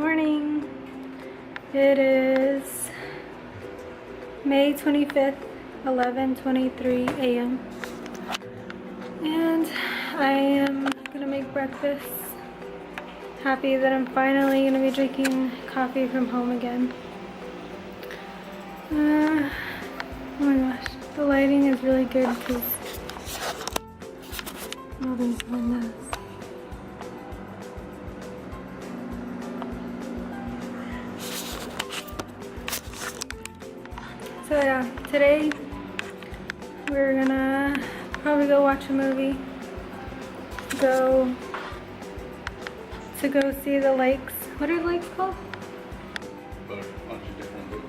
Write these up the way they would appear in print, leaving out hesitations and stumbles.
Morning. It is May 25th, 11:23 a.m. and I am gonna make breakfast. Happy that I'm finally gonna be drinking coffee from home again. Oh my gosh, the lighting is really good because all these windows. So yeah, today we're gonna probably go watch a movie, go see the lakes. What are the lakes called? A bunch of different lakes.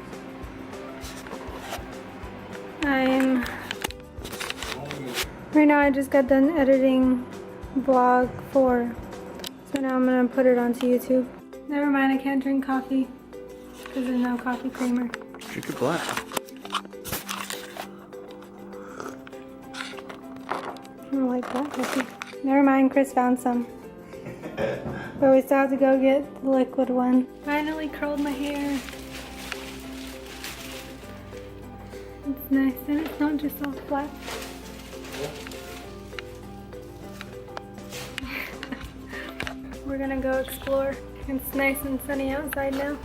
Right now I just got done editing vlog 4, so now I'm gonna put it onto YouTube. Never mind, I can't drink coffee because there's no coffee creamer. Drink it black. I don't like black coffee. Never mind, Chris found some. But we still have to go get the liquid one. Finally curled my hair. It's nice and it's not just all flat. We're gonna go explore. It's nice and sunny outside now.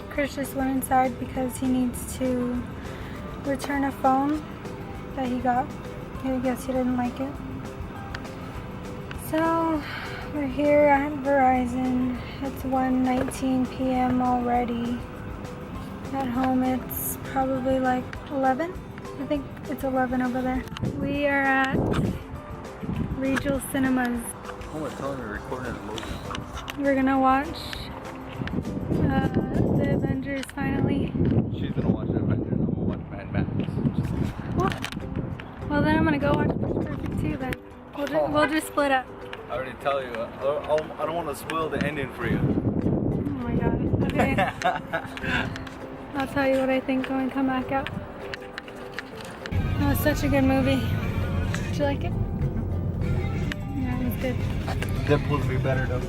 Chris just went inside because he needs to return a phone that he got. I guess he didn't like it. So we're here at Verizon. It's 1:19 p.m. already. At home it's probably like 11. I think it's 11 over there. We are at Regal Cinemas. Oh, we're telling her recording a movie. We're gonna watch the Avengers finally. She's gonna watch the Avengers. I'm gonna watch Mad Max. What? Well then I'm gonna go watch Pitch Perfect too then. We'll just split up. I already tell you. I don't want to spoil the ending for you. Oh my god. Okay. I'll tell you what I think when we come back out. That was such a good movie. Did you like it? Yeah, it was good. Deadpool's be better though.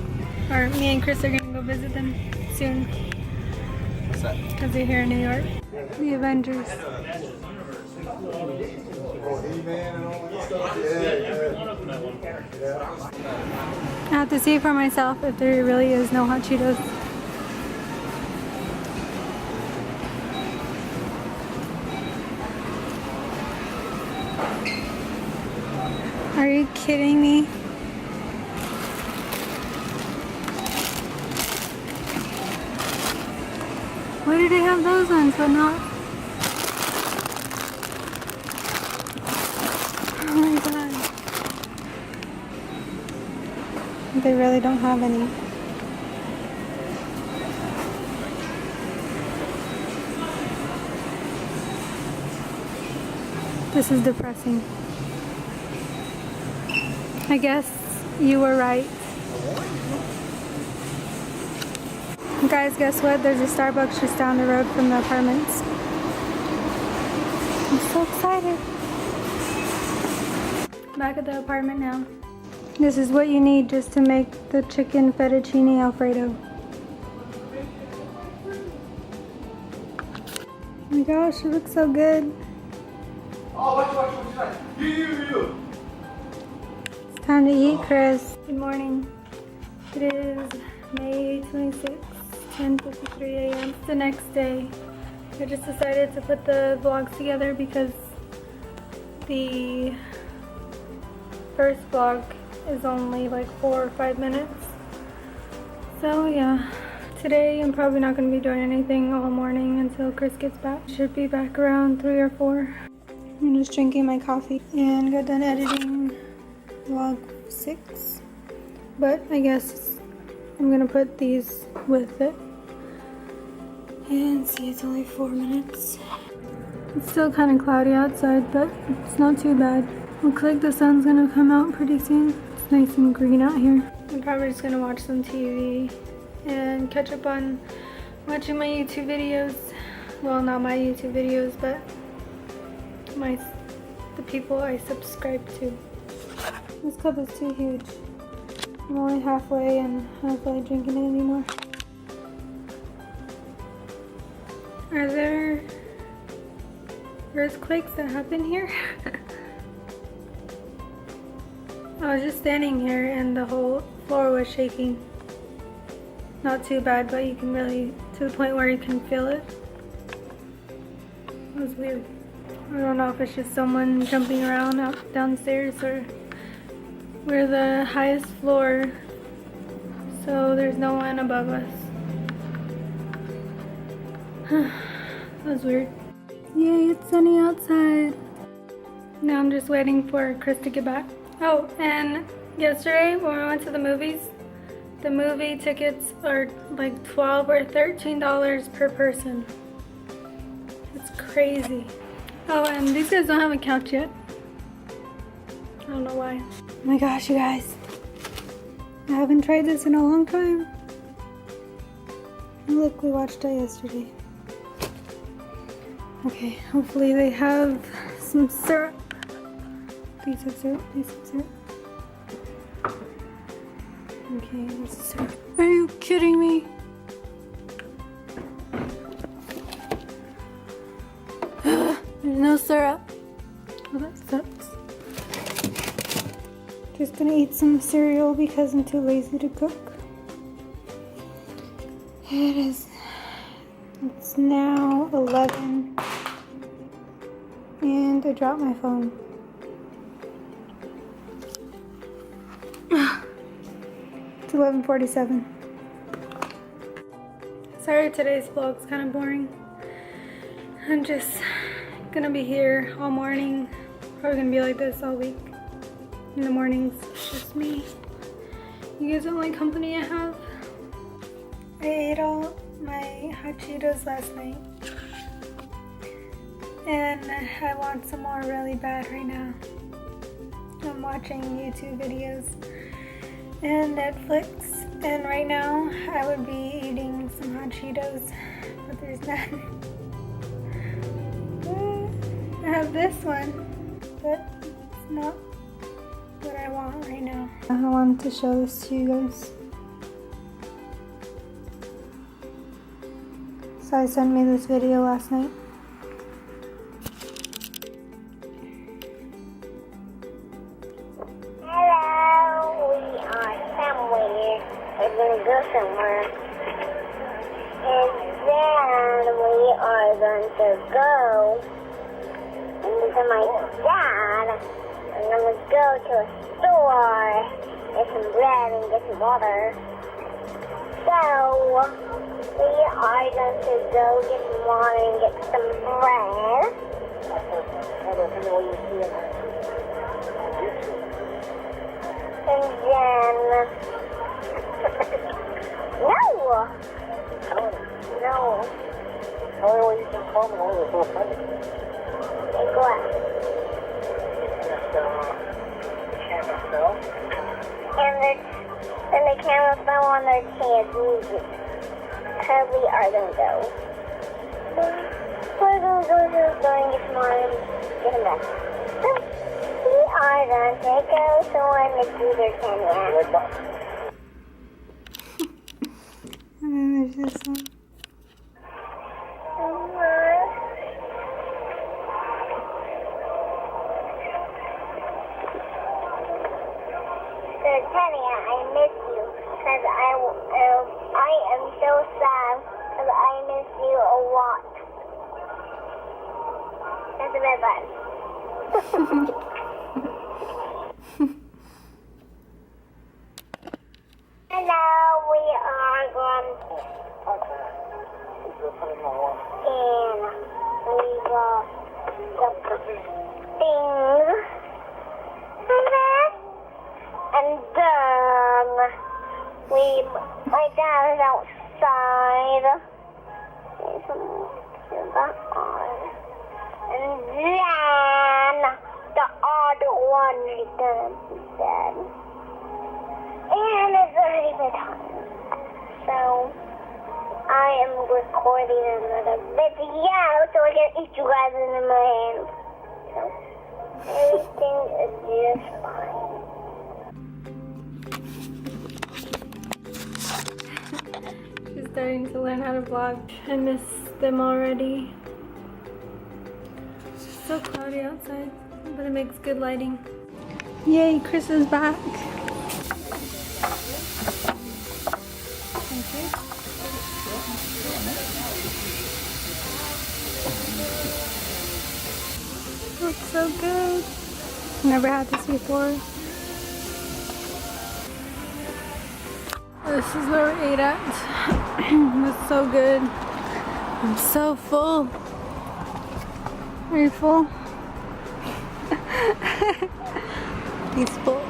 Or me and Chris are gonna go visit them soon. What's that? Because they're here in New York. The Avengers. I have to see for myself if there really is no hot Cheetos. Are you kidding me? Why do they have those ones but not? Oh my god. They really don't have any. This is depressing. I guess you were right. Guys, guess what? There's a Starbucks just down the road from the apartments. I'm so excited. Back at the apartment now. This is what you need just to make the chicken fettuccine alfredo. Oh my gosh, it looks so good. Oh, watch. You. It's time to eat, Chris. Good morning. It is May 26th. 10:53 a.m. It's the next day. I just decided to put the vlogs together because the first vlog is only like 4 or 5 minutes. So yeah, today I'm probably not going to be doing anything all morning until Chris gets back. Should be back around 3 or 4. I'm just drinking my coffee and got done editing vlog 6. But I guess I'm going to put these with it. And see, it's only 4 minutes. It's still kind of cloudy outside, but it's not too bad. Looks like the sun's gonna come out pretty soon. It's nice and green out here. I'm probably just gonna watch some TV and catch up on watching my YouTube videos. Well, not my YouTube videos, but my the people I subscribe to. This cup is too huge. I'm only halfway and I don't feel like drinking it anymore. Are there earthquakes that happen here? I was just standing here and the whole floor was shaking. Not too bad, but you can really, to the point where you can feel it. It was weird. I don't know if it's just someone jumping around out downstairs or we're the highest floor, so there's no one above us. That was weird. Yay, it's sunny outside. Now I'm just waiting for Chris to get back. Oh, and yesterday when we went to the movies, the movie tickets are like $12 or $13 per person. It's crazy. Oh, and these guys don't have a couch yet. I don't know why. Oh my gosh, you guys. I haven't tried this in a long time. Look, we watched it yesterday. Okay, hopefully they have some syrup. Please have syrup, please have syrup. Okay, this is syrup. Are you kidding me? There's no syrup. Oh, that sucks. Just gonna eat some cereal because I'm too lazy to cook. It's now 11 and I dropped my phone. It's 11:47. Sorry, today's vlog's kind of boring. I'm just gonna be here all morning. Probably gonna be like this all week. In the mornings, it's just me. You guys don't like company I have? I ate all my hot Cheetos last night. And I want some more really bad right now. I'm watching YouTube videos and Netflix. And right now, I would be eating some hot Cheetos, but there's none. I have this one, but it's not what I want right now. I wanted to show this to you guys. Sai sent me this video last night. Hello, we are somewhere. We're gonna go somewhere. And then we are going to go into my dad. I'm gonna go to a store, get some bread and get some water. So, we are going to go get some water and get some bread. And then... No! No. Tell me what you can call me when we're both ready. Okay, go ahead. And the camera fell on their chance music. So we are gonna go. We're gonna go to the store and get some more and get them back. So we are going to go somewhere to do their camera. And then there's this one. So Tanya, I miss you because I am so sad because I miss you a lot. That's the red button. Hello, we are going and we got the things and then my dad is outside. There's some back on. And then the other one is gonna be dead. And it's already bedtime. So I am recording another video so I can eat you guys in my hand. So Everything is just fine. She's starting to learn how to vlog. I miss them already. It's so cloudy outside, but it makes good lighting. Yay, Chris is back. Thank you. Looks so good. Never had this before. This is where we ate at. It's so good. I'm so full. Are you full? He's full.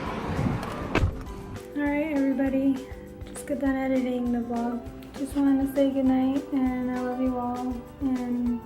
Alright everybody, just got done editing the vlog. Just wanted to say goodnight and I love you all and